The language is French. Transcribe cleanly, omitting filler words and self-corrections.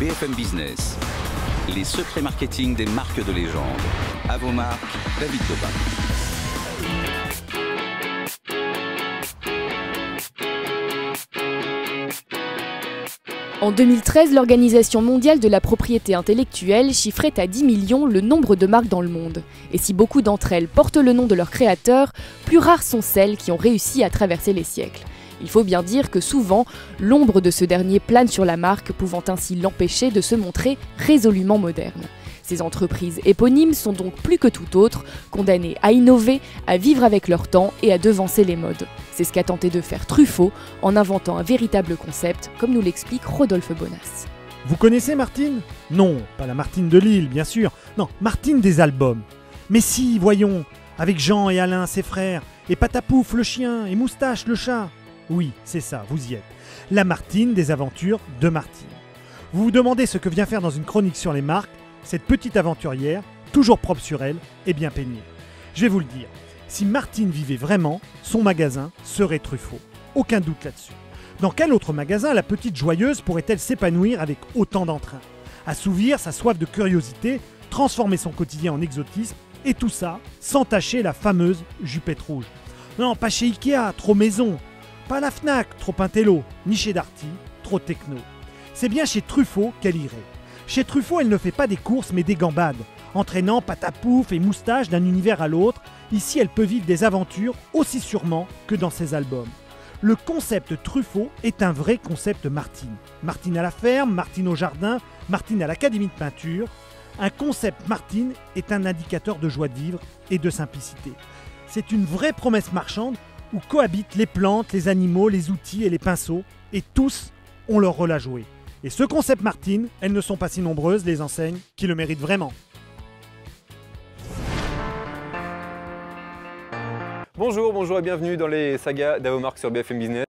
BFM Business. Les secrets marketing des marques de légende. À vos marques, David Tobin. En 2013, l'Organisation mondiale de la propriété intellectuelle chiffrait à 10 millions le nombre de marques dans le monde. Et si beaucoup d'entre elles portent le nom de leur créateur, plus rares sont celles qui ont réussi à traverser les siècles. Il faut bien dire que souvent, l'ombre de ce dernier plane sur la marque, pouvant ainsi l'empêcher de se montrer résolument moderne. Ces entreprises éponymes sont donc plus que tout autre, condamnées à innover, à vivre avec leur temps et à devancer les modes. C'est ce qu'a tenté de faire Truffaut en inventant un véritable concept, comme nous l'explique Rodolphe Bonas. Vous connaissez Martine? Non, pas la Martine de Lille, bien sûr. Non, Martine des albums. Mais si, voyons, avec Jean et Alain, ses frères, et Patapouf, le chien, et Moustache, le chat. Oui, c'est ça, vous y êtes. La Martine des aventures de Martine. Vous vous demandez ce que vient faire dans une chronique sur les marques cette petite aventurière, toujours propre sur elle et bien peignée. Je vais vous le dire, si Martine vivait vraiment, son magasin serait Truffaut. Aucun doute là-dessus. Dans quel autre magasin la petite joyeuse pourrait-elle s'épanouir avec autant d'entrain? Assouvir sa soif de curiosité, transformer son quotidien en exotisme, et tout ça sans tacher la fameuse jupette rouge. Non, pas chez Ikea, trop maison. Pas à la Fnac, trop intello. Ni chez Darty, trop techno. C'est bien chez Truffaut qu'elle irait. Chez Truffaut, elle ne fait pas des courses mais des gambades, entraînant Patapouf et Moustache d'un univers à l'autre. Ici, elle peut vivre des aventures aussi sûrement que dans ses albums. Le concept Truffaut est un vrai concept Martine. Martine à la ferme, Martine au jardin, Martine à l'académie de peinture. Un concept Martine est un indicateur de joie de vivre et de simplicité. C'est une vraie promesse marchande où cohabitent les plantes, les animaux, les outils et les pinceaux, et tous ont leur rôle à jouer. Et ce concept Martine, elles ne sont pas si nombreuses, les enseignes, qui le méritent vraiment. Bonjour et bienvenue dans les sagas d'Avomark sur BFM Business.